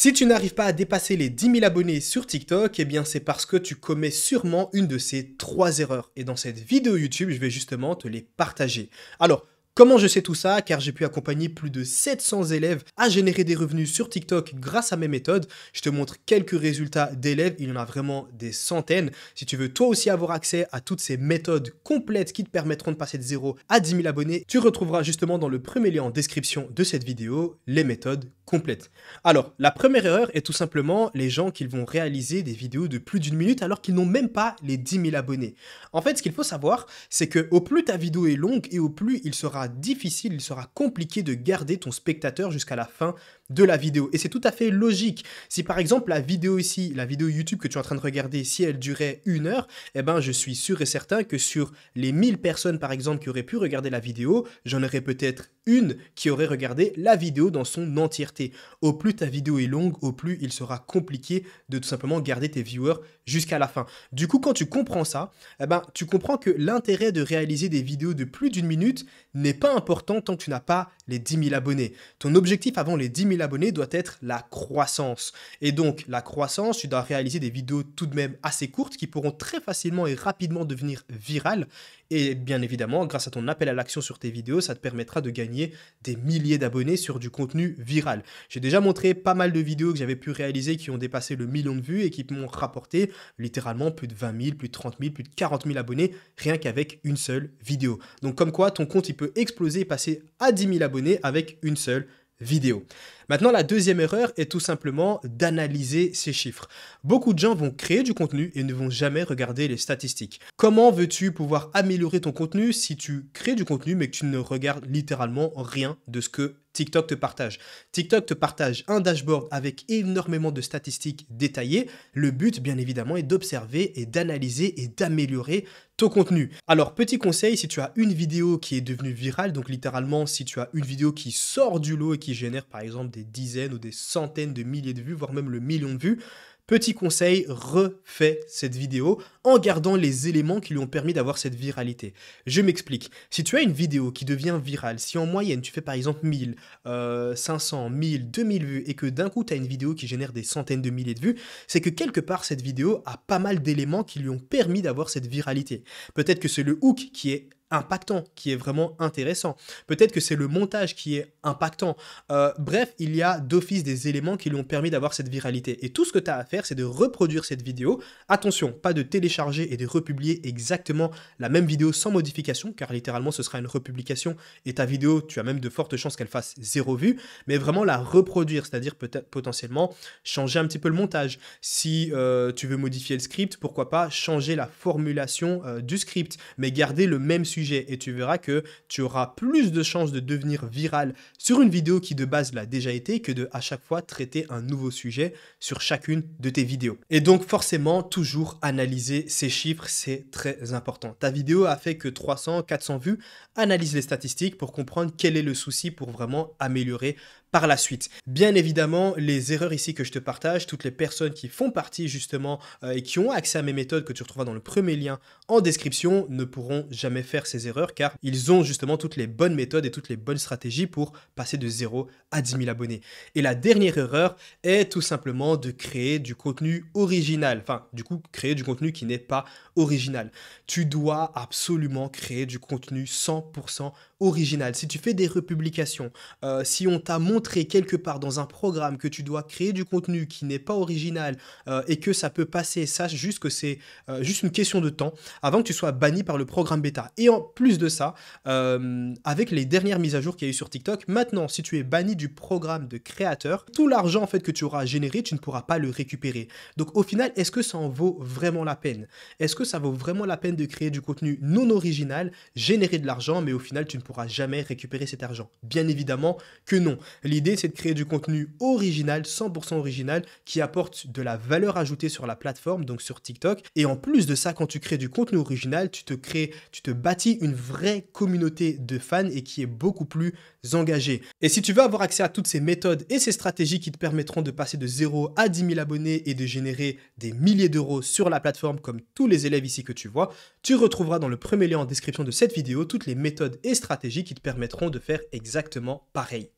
Si tu n'arrives pas à dépasser les 10 000 abonnés sur TikTok, eh bien c'est parce que tu commets sûrement une de ces 3 erreurs. Et dans cette vidéo YouTube, je vais justement te les partager. Alors, comment je sais tout ça? Car j'ai pu accompagner plus de 700 élèves à générer des revenus sur TikTok grâce à mes méthodes. Je te montre quelques résultats d'élèves, il y en a vraiment des centaines. Si tu veux toi aussi avoir accès à toutes ces méthodes complètes qui te permettront de passer de 0 à 10 000 abonnés, tu retrouveras justement dans le premier lien en description de cette vidéo les méthodes complètes. Alors, la première erreur est tout simplement les gens qui vont réaliser des vidéos de plus d'une minute alors qu'ils n'ont même pas les 10 000 abonnés. En fait, ce qu'il faut savoir, c'est que au plus ta vidéo est longue et au plus il sera difficile, il sera compliqué de garder ton spectateur jusqu'à la fin de la vidéo. Et c'est tout à fait logique. Si par exemple la vidéo ici, la vidéo YouTube que tu es en train de regarder, si elle durait 1 heure, eh ben je suis sûr et certain que sur les 1000 personnes par exemple qui auraient pu regarder la vidéo, j'en aurais peut-être une qui aurait regardé la vidéo dans son entièreté. Au plus ta vidéo est longue, au plus il sera compliqué de tout simplement garder tes viewers jusqu'à la fin. Du coup, quand tu comprends ça, eh ben, tu comprends que l'intérêt de réaliser des vidéos de plus d'une minute n'est pas important tant que tu n'as pas les 10 000 abonnés. Ton objectif avant les 10 000 abonnés doit être la croissance. Et donc, la croissance, tu dois réaliser des vidéos tout de même assez courtes qui pourront très facilement et rapidement devenir virales. Et bien évidemment, grâce à ton appel à l'action sur tes vidéos, ça te permettra de gagner des milliers d'abonnés sur du contenu viral. J'ai déjà montré pas mal de vidéos que j'avais pu réaliser qui ont dépassé le 1 000 000 de vues et qui m'ont rapporté littéralement plus de 20 000, plus de 30 000, plus de 40 000 abonnés rien qu'avec une seule vidéo. Donc comme quoi, ton compte il peut exploser et passer à 10 000 abonnés avec une seule vidéo. Maintenant, la deuxième erreur est tout simplement d'analyser ces chiffres. Beaucoup de gens vont créer du contenu et ne vont jamais regarder les statistiques. Comment veux-tu pouvoir améliorer ton contenu si tu crées du contenu mais que tu ne regardes littéralement rien de ce que TikTok te partage? TikTok te partage un dashboard avec énormément de statistiques détaillées. Le but, bien évidemment, est d'observer et d'analyser et d'améliorer ton contenu. Alors, petit conseil, si tu as une vidéo qui est devenue virale, donc littéralement, si tu as une vidéo qui sort du lot et qui génère par exemple des dizaines ou des centaines de milliers de vues, voire même le million de vues, petit conseil, refais cette vidéo en gardant les éléments qui lui ont permis d'avoir cette viralité. Je m'explique. Si tu as une vidéo qui devient virale, si en moyenne tu fais par exemple 1000, 500, 1000, 2000 vues et que d'un coup tu as une vidéo qui génère des centaines de milliers de vues, c'est que quelque part cette vidéo a pas mal d'éléments qui lui ont permis d'avoir cette viralité. Peut-être que c'est le hook qui est impactant, qui est vraiment intéressant. Peut-être que c'est le montage qui est impactant. Bref, il y a d'office des éléments qui lui ont permis d'avoir cette viralité. Et tout ce que tu as à faire, c'est de reproduire cette vidéo. Attention, pas de télécharger et de republier exactement la même vidéo sans modification, car littéralement, ce sera une republication et ta vidéo, tu as même de fortes chances qu'elle fasse 0 vue, mais vraiment la reproduire, c'est-à-dire peut-être potentiellement changer un petit peu le montage. Si tu veux modifier le script, pourquoi pas changer la formulation du script, mais garder le même sujet. Et tu verras que tu auras plus de chances de devenir viral sur une vidéo qui de base l'a déjà été que de à chaque fois traiter un nouveau sujet sur chacune de tes vidéos. Et donc forcément, toujours analyser ces chiffres, c'est très important. Ta vidéo a fait que 300, 400 vues, analyse les statistiques pour comprendre quel est le souci pour vraiment améliorer par la suite. Bien évidemment, les erreurs ici que je te partage, toutes les personnes qui font partie justement et qui ont accès à mes méthodes que tu retrouveras dans le premier lien en description ne pourront jamais faire ces erreurs car ils ont justement toutes les bonnes méthodes et toutes les bonnes stratégies pour passer de 0 à 10 000 abonnés. Et la dernière erreur est tout simplement de créer du contenu original. Enfin, du coup, créer du contenu qui n'est pas original. Tu dois absolument créer du contenu 100% original. Si tu fais des republications, si on t'a montré quelque part dans un programme que tu dois créer du contenu qui n'est pas original et que ça peut passer, sache juste que c'est juste une question de temps avant que tu sois banni par le programme bêta. Et en plus de ça, avec les dernières mises à jour qu'il y a eu sur TikTok, maintenant, si tu es banni du programme de créateur, tout l'argent en fait que tu auras généré, tu ne pourras pas le récupérer. Donc au final, est-ce que ça en vaut vraiment la peine? Est-ce que ça vaut vraiment la peine de créer du contenu non original, générer de l'argent, mais au final, tu ne pourras jamais récupérer cet argent? Bien évidemment que non. L'idée, c'est de créer du contenu original, 100% original, qui apporte de la valeur ajoutée sur la plateforme, donc sur TikTok. Et en plus de ça, quand tu crées du contenu original, tu te bâtis une vraie communauté de fans et qui est beaucoup plus engagée. Et si tu veux avoir accès à toutes ces méthodes et ces stratégies qui te permettront de passer de 0 à 10 000 abonnés et de générer des milliers d'euros sur la plateforme comme tous les élèves ici que tu vois, tu retrouveras dans le premier lien en description de cette vidéo toutes les méthodes et stratégies qui te permettront de faire exactement pareil.